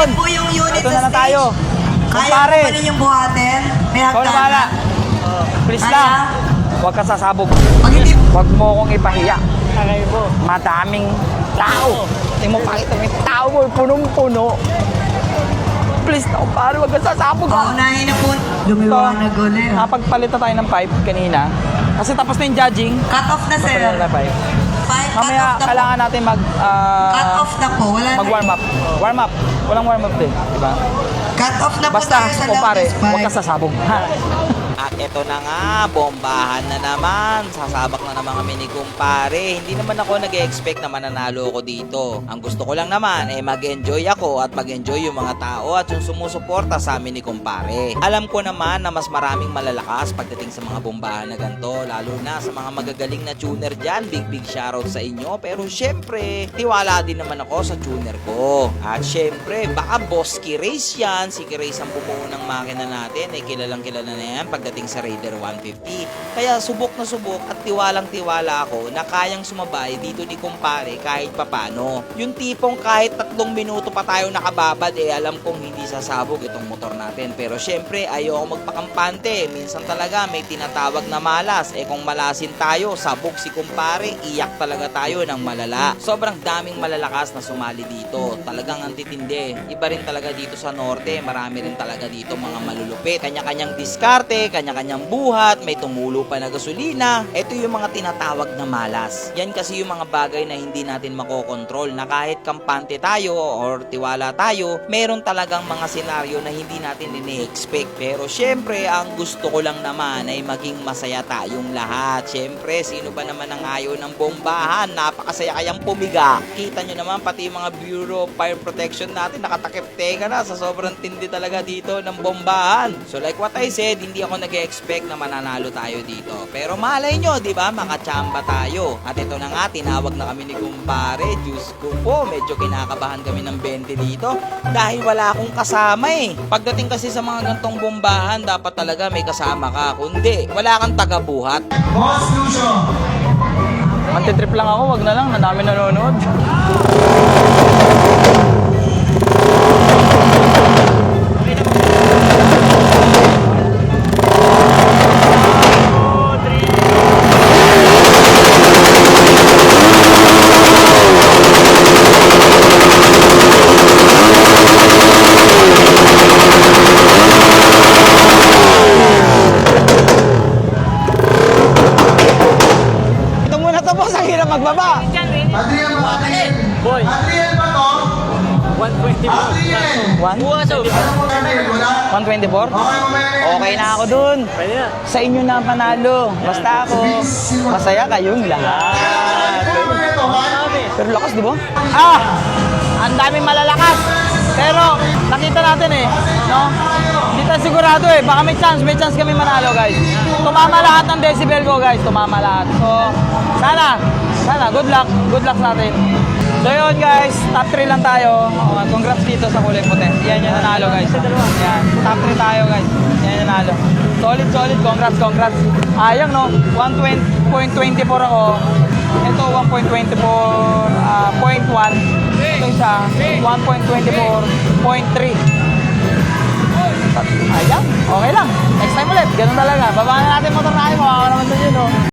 Action! po yung unit Ito sa na stage. tayo. Kaya Kumpare. po rin yung buhatin. May Ikaw na bahala. hagdanan. Please Kaya? lang. Huwag ka sasabog. Pag hindi Huwag mo akong ipahiya. Aray mo. Madaming tao. Tingnan mo pakita mo yung tao mo. Punong-puno. Please na, kumpare. Huwag ka sasabog. paunahin na po. Lumiwanag ulit. Napagpalit na tayo ng pipe kanina. Kasi tapos na yung judging. Cut off na, sir. Papalitan na pipe. Cut Mamaya off na po. kailangan natin Cut off na po. Wala na. mag-warm up. Warm up. Walang warm up din. Diba? Cut off na po Basta, tayo sa kumpare, longest huwag ka pipe. sasabog. At ito na nga, bombahan na naman. Sasabak na naman kami ni kumpare. Hindi naman ako nag-expect na mananalo ako dito. Ang gusto ko lang naman ay mag-enjoy ako at mag-enjoy yung mga tao at yung sumusuporta sa amin ni kumpare. Alam ko naman na mas maraming malalakas pagdating sa mga bombahan na ganito. Lalo na sa mga magagaling na tuner dyan. Big shoutout sa inyo. Pero syempre, tiwala din naman ako sa tuner ko. At syempre, baka boss Kirace yan. Si Kirace ang bumuo ng makina natin. Kilalang kilala na yan pagdating sa Raider 150. Kaya subok na subok at tiwalang-tiwala ako na kayang sumabay dito ni kumpare kahit papano. Yung tipong kahit 3 minuto pa tayo nakababad alam kong hindi sasabog itong motor natin. Pero syempre ayoko magpakampante. Minsan talaga may tinatawag na malas. Kung malasin tayo, sabog si kumpare, iyak talaga tayo ng malala. Sobrang daming malalakas na sumali dito. Talagang antitindi. Iba rin talaga dito sa norte. Marami rin talaga dito mga malulupit. Kanya-kanyang diskarte, kanya-kanyang buhat, may tumulo pa na gasolina. Ito yung mga tinatawag na malas. Yan kasi yung mga bagay na hindi natin makokontrol na kahit kampante tayo or tiwala tayo, meron talagang mga senaryo na hindi natin ini-expect. Pero syempre, ang gusto ko lang naman ay maging masaya tayong lahat. Syempre, sino ba naman ang ayaw ng bombahan? Napakasaya kayang pumiga. Kita nyo naman, pati yung mga Bureau of Fire Protection natin, nakatakip teka na sa sobrang tindi talaga dito ng bombahan. So like what I said, hindi ako nag-expect na mananalo tayo dito. Pero malay nyo, di ba? Makachamba tayo. At ito na nga, tinawag na kami ni kumpare. Diyos ko po, medyo kinakabahan kami ng 20 dito dahil wala akong kasama Pagdating kasi sa mga gantong bombahan, dapat talaga may kasama ka. Kundi, wala kang tagabuhat. Boss Lucio. Mantitrip lang ako, wag na lang, na namin nanonood. Ito muna to boss, ang hirap magbaba. Adriel ba? Boy. Adriel ba to? 120 mo. Adriel. Buwaso. Ano mo Adriel? Wala? 124? Okay, mamaya. Okay na ako dun. Pwede na. Sa inyo na ang panalo. Basta ako, masaya kayong lahat. Ano ba ito? Pero lakas, di ba? Ang daming malalakas. Pero nakita natin no? Hindi tayo sigurado Baka may chance kami manalo, guys. Tumama lahat ng decibel ko, guys. Tumama lahat. So, sana, good luck sa atin. So yun, guys, top 3 lang tayo. Congrats dito sa kulay puti. Yan yung nanalo, guys. Yan, top 3 tayo, guys. Yan yung nanalo. Solid, congrats. Ayang, no? 1.24 ako. Ito, 1.24, 0.1. Ito isa, 1.24, 0.3. Ayan, okay lang. Next time ulit, ganun talaga. Babaan na natin motor natin, makaka naman sa yun, no?